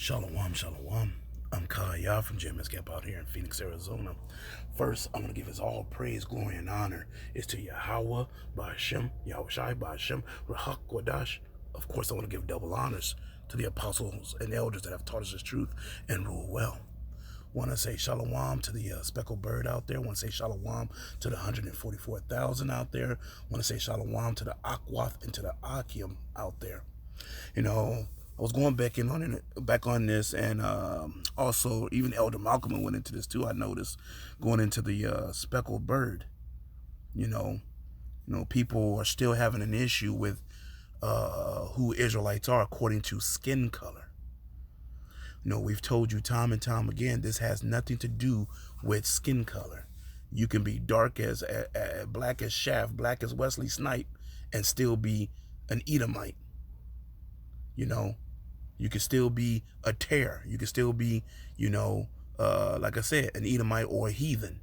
Shalom, shalom. I'm Kaya from JMS Camp out here in Phoenix, Arizona. First, I'm going to give his all praise, glory, and honor is to Yahweh, Ba'ashem, Yahweh Shai, Ba'ashem, Rahak Wadash. Of course, I want to give double honors to the apostles and elders that have taught us this truth and rule well. Want to say shalom to the speckled bird out there. Want to say shalom to the 144,000 out there. Want to say shalom to the Akwath and to the Akim out there. You know, I was going back on this, and also even Elder Malcolm went into this too. I noticed going into the speckled bird. You know, people are still having an issue with who Israelites are according to skin color. We've told you time and time again, this has nothing to do with skin color. You can be dark as black as Shaft, black as Wesley Snipe, and still be an Edomite. You can still be a tear. You can still be, like I said, an Edomite or a heathen.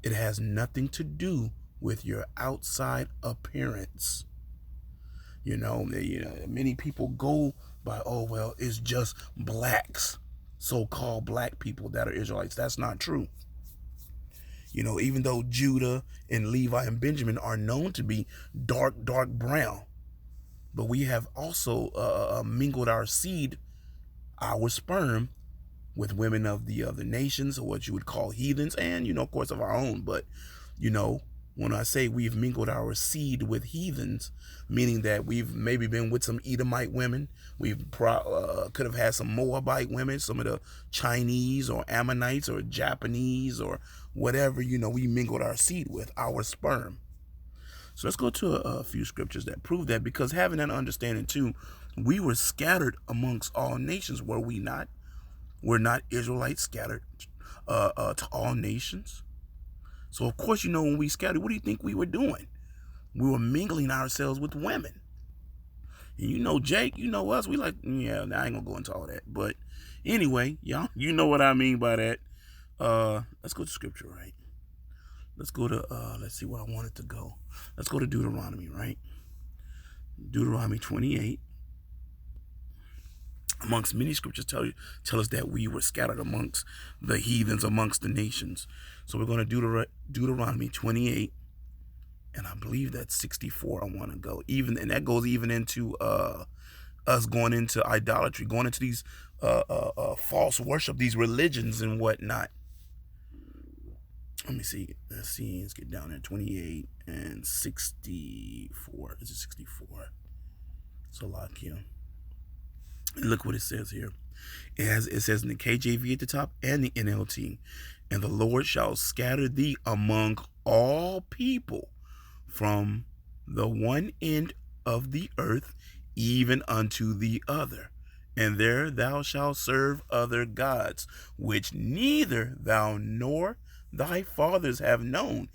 It has nothing to do with your outside appearance. Many people go by, oh, well, it's just blacks, so-called black people that are Israelites. That's not true. Even though Judah and Levi and Benjamin are known to be dark brown, but we have also mingled our seed, our sperm, with women of the other nations, or what you would call heathens, and, of course, of our own. But, when I say we've mingled our seed with heathens, meaning that we've maybe been with some Edomite women, we could have had some Moabite women, some of the Chinese or Ammonites or Japanese or whatever, we mingled our seed with, our sperm. So let's go to a few scriptures that prove that, because having that understanding too, we were scattered amongst all nations, were we not? We're not Israelites scattered to all nations. So of course, when we scattered, what do you think we were doing? We were mingling ourselves with women. And Jake, us, we like, yeah, I ain't gonna go into all that. But anyway, y'all, you know what I mean by that. Let's go to scripture, right? Let's go to, let's see where I wanted to go. Let's go to Deuteronomy, right? Deuteronomy 28. Amongst many scriptures tell us that we were scattered amongst the heathens, amongst the nations. So we're going to Deuteronomy 28, and I believe that's 64 I want to go. And that goes even into us going into idolatry, going into these false worship, these religions and whatnot. Let me see. Let's get down there. 28 and 64. Is it 64? So lock here. And look what it says here. It says in the KJV at the top and the NLT. And the Lord shall scatter thee among all people from the one end of the earth even unto the other. And there thou shalt serve other gods, which neither thou nor thy fathers have known,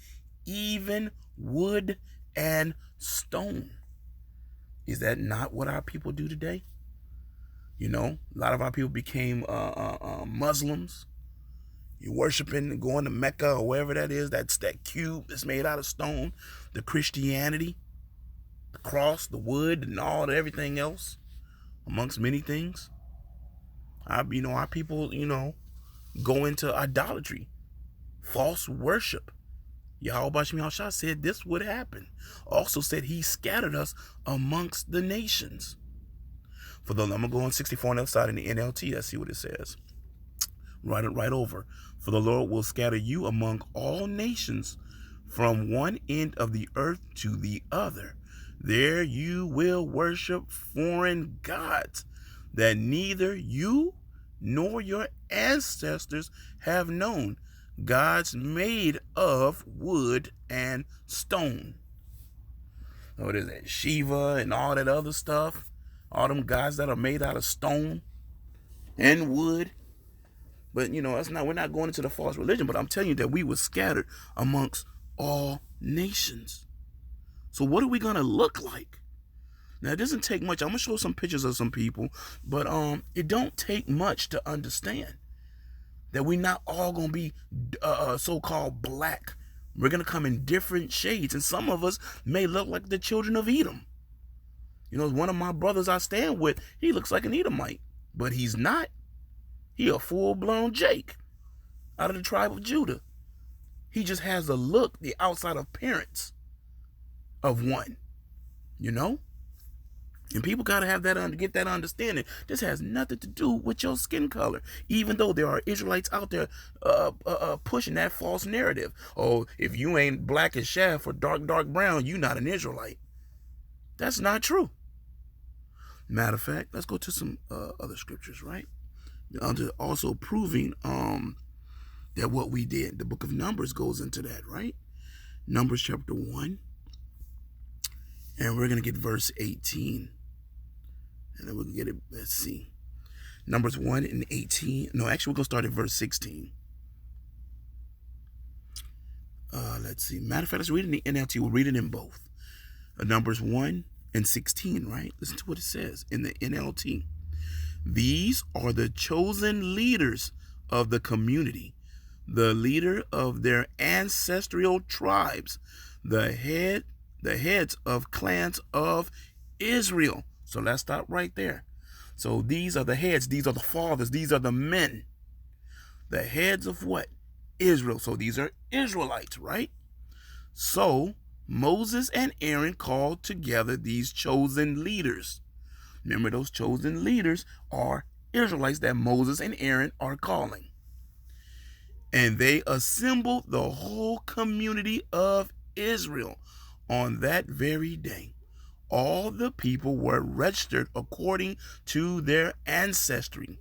even wood and stone. Is that not what our people do today? A lot of our people became Muslims. You're worshiping, going to Mecca or wherever that is. That's that cube that's made out of stone. The Christianity, the cross, the wood, and everything else, amongst many things. Our people, go into idolatry, false worship. Yahweh Bashim Yahshua said this would happen. Also said he scattered us amongst the nations. I'm going to go on 64 on the other side in the NLT. Let's see what it says. Write it right over. For the Lord will scatter you among all nations from one end of the earth to the other. There you will worship foreign gods that neither you nor your ancestors have known, gods made of wood and stone. What is that? Shiva and all that other stuff. All them gods that are made out of stone and wood. But, we're not going into the false religion, but I'm telling you that we were scattered amongst all nations. So what are we going to look like? Now, it doesn't take much. I'm going to show some pictures of some people, but it don't take much to understand that we're not all going to be so-called black. We're going to come in different shades, and some of us may look like the children of Edom. One of my brothers I stand with, he looks like an Edomite. but he's not. He a full-blown Jake out of the tribe of Judah. He just has the look, the outside appearance of one, you know? And people got to have that get that understanding. This has nothing to do with your skin color, even though there are Israelites out there pushing that false narrative. Oh, if you ain't black as chaff or dark brown, you not an Israelite. That's not true. Matter of fact, let's go to some other scriptures, right? Also proving that what we did. The book of Numbers goes into that, right? Numbers chapter 1. And we're going to get verse 18. And then we'll get it, let's see. Numbers 1 and 18. No, actually, we're going to start at verse 16. Let's see. Matter of fact, let's read it in the NLT. We'll read it in both. Numbers 1 and 16, right? Listen to what it says in the NLT. These are the chosen leaders of the community, the leader of their ancestral tribes, the heads of clans of Israel. So let's stop right there. So these are the heads, these are the fathers, these are the men. The heads of what? Israel. So these are Israelites, right? So Moses and Aaron called together these chosen leaders. Remember, those chosen leaders are Israelites that Moses and Aaron are calling. And they assembled the whole community of Israel on that very day. All the people were registered according to their ancestry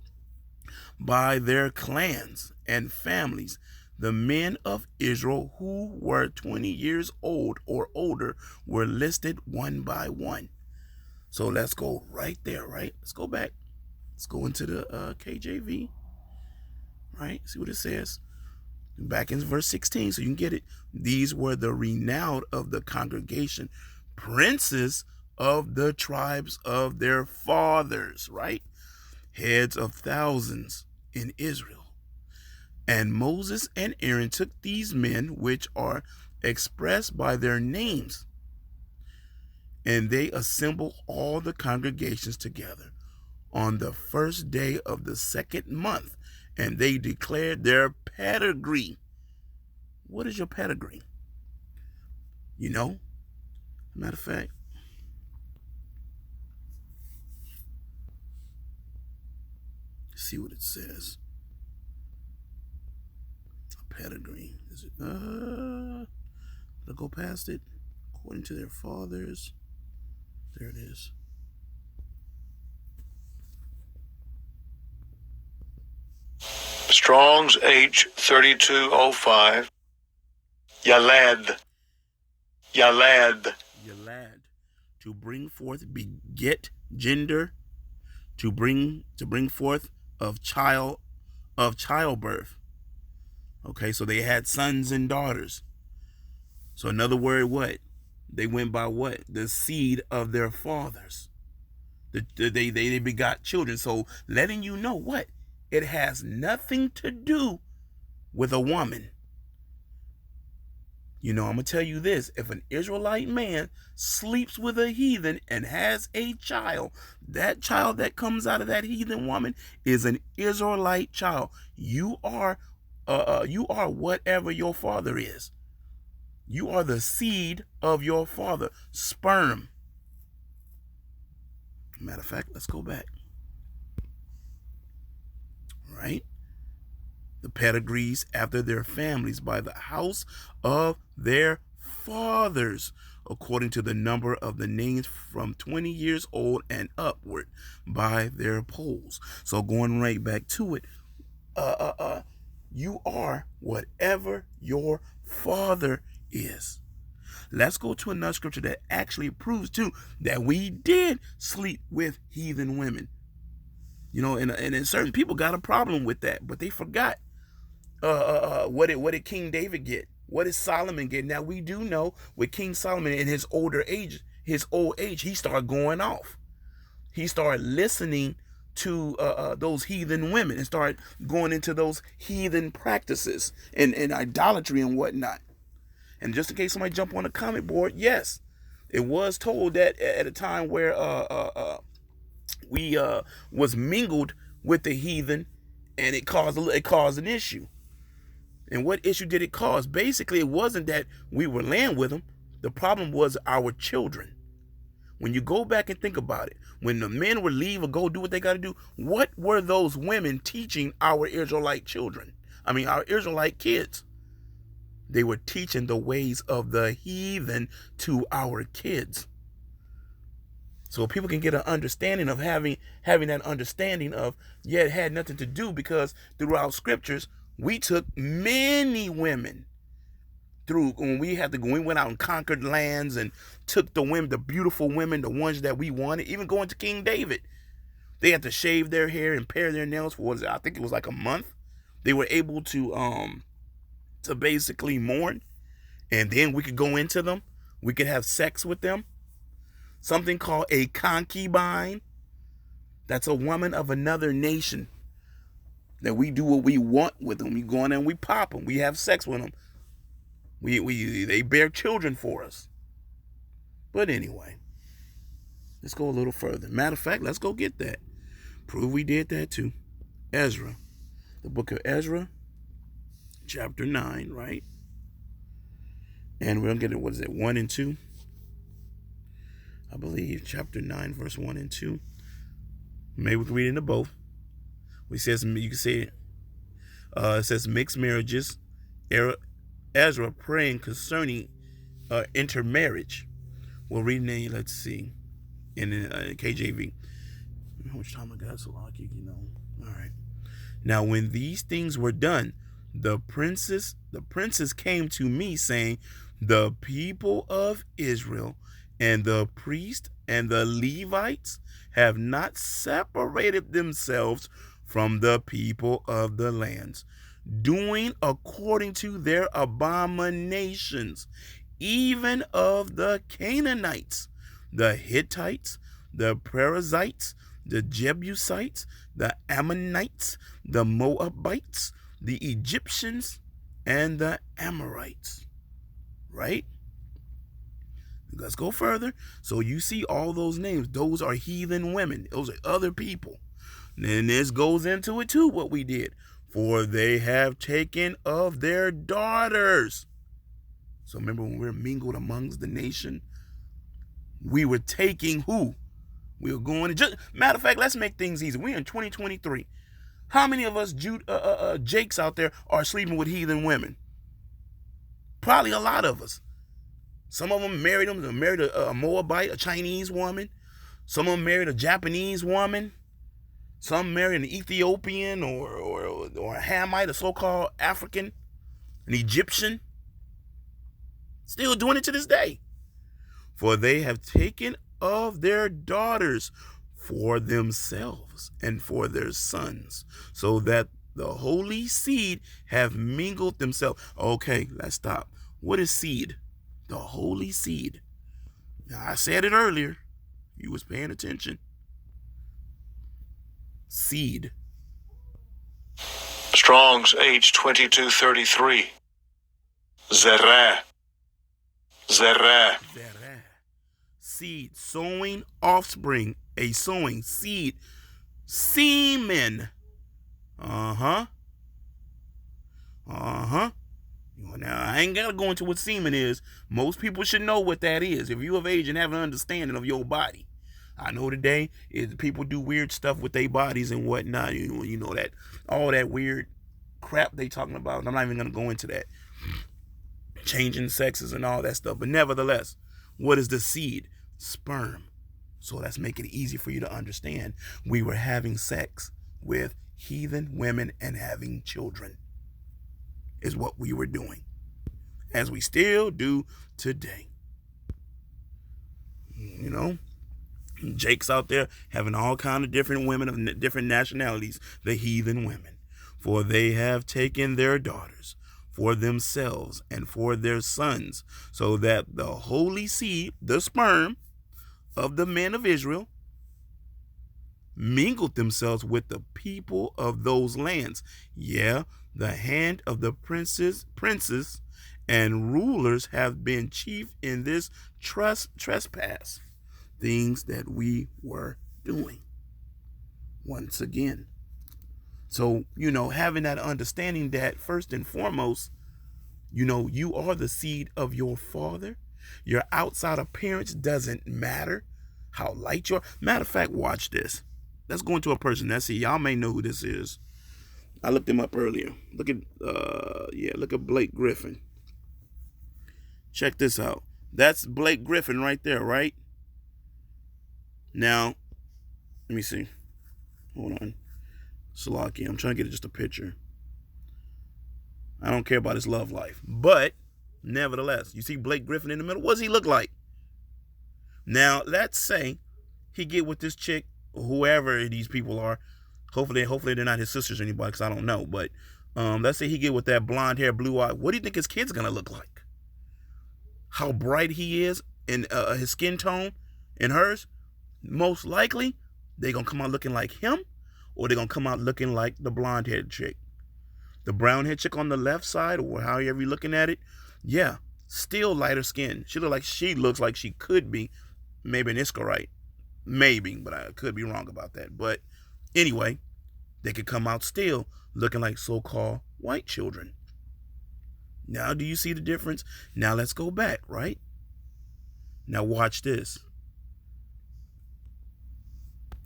by their clans and families. The men of Israel who were 20 years old or older were listed one by one. So let's go right there, right? Let's go back. Let's go into the KJV, right? See what it says. Back in verse 16, so you can get it. These were the renowned of the congregation, princes of the tribes of their fathers, right? Heads of thousands in Israel. And Moses and Aaron took these men, which are expressed by their names, and they assembled all the congregations together on the first day of the second month, and they declared their pedigree. What is your pedigree? You know? Matter of fact, see what it says. A pedigree. Is it? I'll go past it. According to their fathers. There it is. Strong's H3205. Yalad. Yalad. To bring forth, beget, gender, to bring forth of childbirth. Okay, so they had sons and daughters. So another word, what? They went by what? The seed of their fathers. They begot children. So letting you know what? It has nothing to do with a woman. You know, I'm going to tell you this. If an Israelite man sleeps with a heathen and has a child, that child that comes out of that heathen woman is an Israelite child. You are whatever your father is. You are the seed of your father. Sperm. Matter of fact, let's go back. Right? The pedigrees after their families by the house of their fathers, according to the number of the names from 20 years old and upward by their polls. So going right back to it, you are whatever your father is. Let's go to another scripture that actually proves too that we did sleep with heathen women. You know, and certain people got a problem with that, but they forgot what did King David get? What did Solomon get? Now we do know with King Solomon in his old age, he started going off. He started listening to those heathen women and started going into those heathen practices and idolatry and whatnot. And just in case somebody jump on the comment board, yes, it was told that at a time where we was mingled with the heathen, and it caused an issue. And what issue did it cause? Basically, it wasn't that we were laying with them. The problem was our children. When you go back and think about it, when the men would leave or go do what they got to do, what were those women teaching our Israelite children? I mean, our Israelite kids. They were teaching the ways of the heathen to our kids. So people can get an understanding of having that understanding of, yeah, it had nothing to do, because throughout scriptures, we took many women through when we went out and conquered lands and took the women, the beautiful women, the ones that we wanted. Even going to King David, they had to shave their hair and pare their nails for, I think it was like a month. They were able to basically mourn, and then we could go into them. We could have sex with them. Something called a concubine. That's a woman of another nation. That we do what we want with them. We go in there and we pop them. We have sex with them. They bear children for us. But anyway, let's go a little further. Matter of fact, let's go get that. Prove we did that too. Ezra. The book of Ezra, chapter 9, right? And we're going to get it, what is it, 1 and 2? I believe, chapter 9, verse 1 and 2. Maybe we can read into both. We says, you can say it says mixed marriages. Ezra praying concerning intermarriage. We'll read in, let's see, in KJV. How much time I got? So lucky, All right. Now, when these things were done, the princes came to me, saying, the people of Israel and the priests and the Levites have not separated themselves from the people of the lands, doing according to their abominations, even of the Canaanites, the Hittites, the Perizzites, the Jebusites, the Ammonites, the Moabites, the Egyptians, and the Amorites. Right? Let's go further. So you see all those names. Those are heathen women. Those are other people. Then this goes into it too, what we did. For they have taken of their daughters. So remember when we were mingled amongst the nation, we were taking who? We were going to, matter of fact, let's make things easy. We're in 2023. How many of us Jakes out there are sleeping with heathen women? Probably a lot of us. Some of them married a Moabite, a Chinese woman. Some of them married a Japanese woman. Some married an Ethiopian or a Hamite, a so-called African, an Egyptian. Still doing it to this day. For they have taken of their daughters for themselves and for their sons, so that the holy seed have mingled themselves. Okay, let's stop. What is seed? The holy seed. Now, I said it earlier. You was paying attention. Seed. Strong's H2233. Zerah. Zerah. Zerah. Seed. Sowing offspring. A sowing. Seed. Semen. Uh-huh. Now, I ain't got to go into what semen is. Most people should know what that is. If you're of age and have an understanding of your body. I know today people do weird stuff with their bodies and whatnot. You know that, all that weird crap they talking about. I'm not even going to go into that. Changing sexes and all that stuff. But nevertheless, what is the seed? Sperm. So let's make it easy for you to understand. We were having sex with heathen women and having children. Is what we were doing, as we still do today. Jake's out there having all kind of different women of different nationalities, the heathen women. For they have taken their daughters for themselves and for their sons, so that the holy seed, the sperm of the men of Israel, mingled themselves with the people of those lands. Yeah, the hand of the princes and rulers have been chief in this trespass, things that we were doing. Once again, So, having that understanding that first and foremost, you are the seed of your father. Your outside appearance doesn't matter. How light you are. Matter of fact, watch this. Let's go into a person. Let's see. Y'all may know who this is. I looked him up earlier. Look at Blake Griffin. Check this out. That's Blake Griffin right there, right? Now, let me see. Hold on. Salaki. I'm trying to get just a picture. I don't care about his love life. But, nevertheless, you see Blake Griffin in the middle? What does he look like? Now, let's say he get with this chick, whoever these people are. Hopefully they're not his sisters or anybody, because I don't know. But let's say he get with that blonde hair, blue eye. What do you think his kid's gonna look like? How bright he is in his skin tone and hers? Most likely, they're gonna come out looking like him, or they're gonna come out looking like the blonde haired chick. The brown haired chick on the left side, or however you're looking at it, yeah, still lighter skin. She looks like she could be maybe an Iscarite. Maybe, but I could be wrong about that. But anyway, they could come out still looking like so-called white children. Now, do you see the difference? Now, let's go back, right? Now, watch this.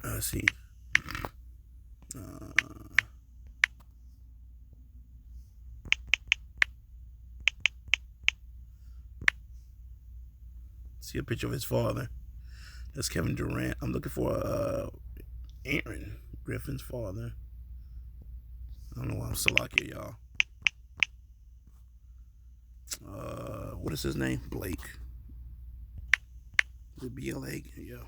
Let's see. See a picture of his father. That's Kevin Durant. I'm looking for Aaron Griffin's father. I don't know why I'm Salakia, y'all. What is his name? Blake. Is it BLA? Yeah.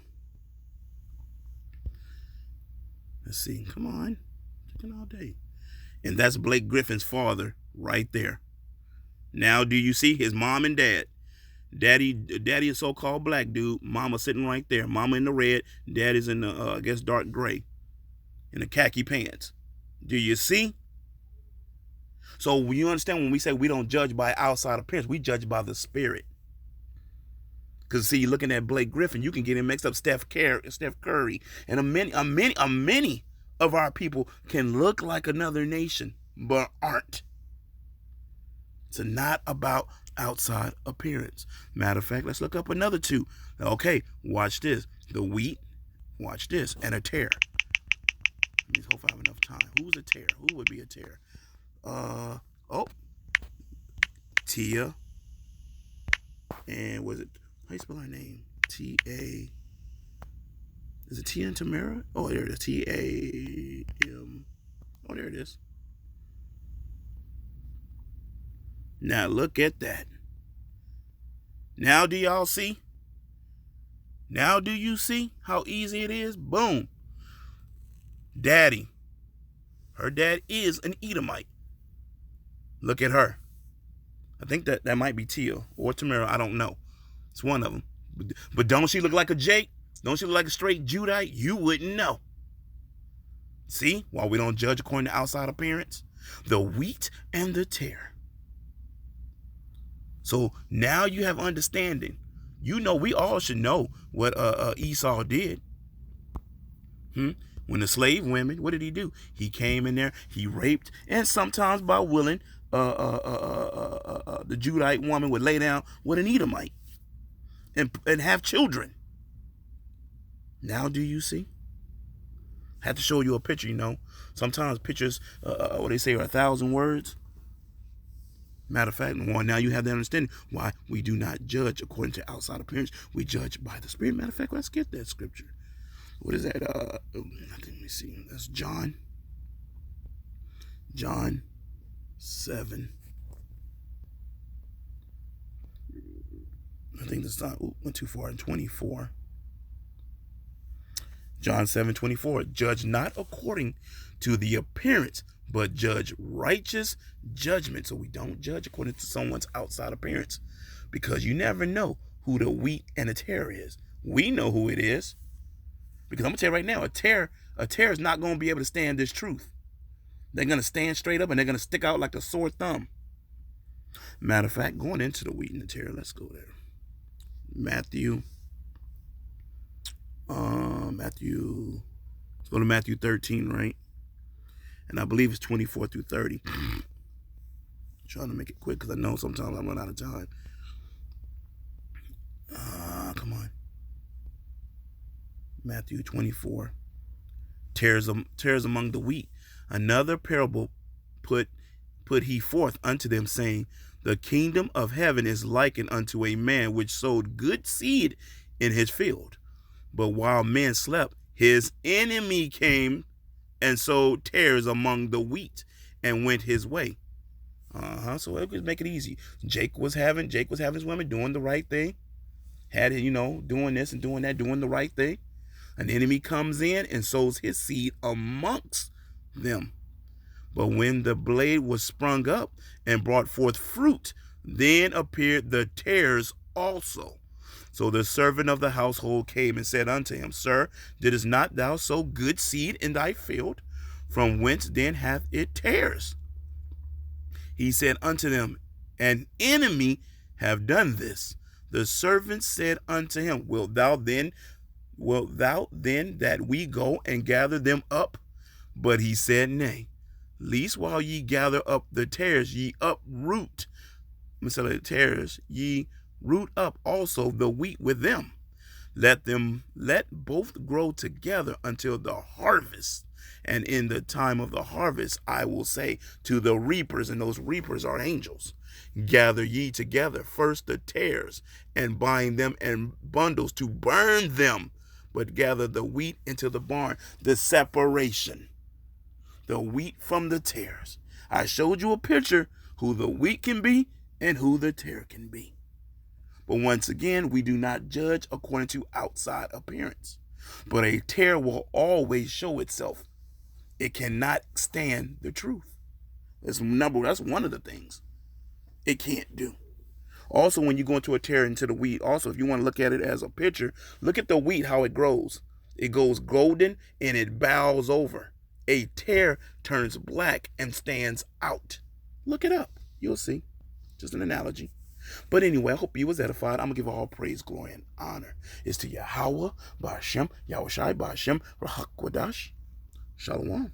Let's see. Come on. Taking all day. And that's Blake Griffin's father right there. Now, do you see his mom and dad? Daddy is so-called black dude. Mama sitting right there. Mama in the red. Dad is in the, I guess, dark gray. In the khaki pants. Do you see? So you understand when we say we don't judge by outside appearance, we judge by the spirit. Because see, you're looking at Blake Griffin, you can get him mixed up Steph Curry, and a many of our people can look like another nation, but aren't. It's not about outside appearance. Matter of fact, let's look up another two. Okay, watch this. The wheat, watch this, and a tear. Let me hope I have enough time. Who's a tear? Who would be a tear? Tia. And was it, how you spell her name? T-A. Is it Tia and Tamara? Oh, there it is. T-A-M. Oh, there it is. Now look at that. Now do y'all see? Now do you see how easy it is? Boom. Daddy. Her dad is an Edomite. Look at her. I think that might be Tia or Tamara. I don't know. It's one of them. But don't she look like a Jake? Don't she look like a straight Judite? You wouldn't know. See? Why we don't judge according to outside appearance? The wheat and the tare. So now you have understanding. You know, we all should know what Esau did. When the slave women, what did he do? He came in there, he raped, and sometimes by willing, the Judite woman would lay down with an Edomite and have children. Now do you see? I had to show you a picture, you know. Sometimes pictures, what they say, are 1,000 words. Matter of fact, now you have that understanding why we do not judge according to outside appearance. We judge by the Spirit. Matter of fact, let's get that scripture. What is that? Let me see. That's John 7. I think that's not, went too far in 24. John 7:24. Judge not according to the appearance, but judge righteous judgment. So we don't judge according to someone's outside appearance, because you never know who the wheat and the tare is. We know who it is, because I'm gonna tell you right now, a tare is not gonna be able to stand this truth. They're gonna stand straight up and they're gonna stick out like a sore thumb. Matter of fact, going into the wheat and the tare, let's go there. Matthew. Let's go to Matthew 13, right? and I believe it's 24 through 30. Trying to make it quick because I know sometimes I run out of time. Come on. Matthew 24. Tares among the wheat. Another parable put he forth unto them, saying, the kingdom of heaven is likened unto a man which sowed good seed in his field. But while men slept, his enemy came and sowed tares among the wheat and went his way. So it would make it easy. Jake was having his women doing the right thing. Had it, doing this and doing that, doing the right thing. An enemy comes in and sows his seed amongst them. But when the blade was sprung up and brought forth fruit, then appeared the tares also. So the servant of the household came and said unto him, Sir, didst not thou sow good seed in thy field? From whence then hath it tares? He said unto them, An enemy have done this. The servant said unto him, Wilt thou then that we go and gather them up? But he said, Nay, lest while ye gather up the tares, ye uproot. Instead of the tares, ye root up also the wheat with them. Let both grow together until the harvest. And in the time of the harvest, I will say to the reapers, and those reapers are angels, gather ye together first the tares, and bind them in bundles to burn them, but gather the wheat into the barn. The separation, the wheat from the tares. I showed you a picture who the wheat can be and who the tare can be. But once again, we do not judge according to outside appearance. But a tare will always show itself. It cannot stand the truth. That's one of the things it can't do. Also, when you go into a tare into the wheat, also, if you want to look at it as a picture, look at the wheat, how it grows. It goes golden and it bows over. A tare turns black and stands out. Look it up. You'll see. Just an analogy. But anyway, I hope you was edified. I'm going to give all praise, glory, and honor. It's to Yahweh, Ba'ashem, Yahushai, Ba'ashem, Rahakwadash. Shalom.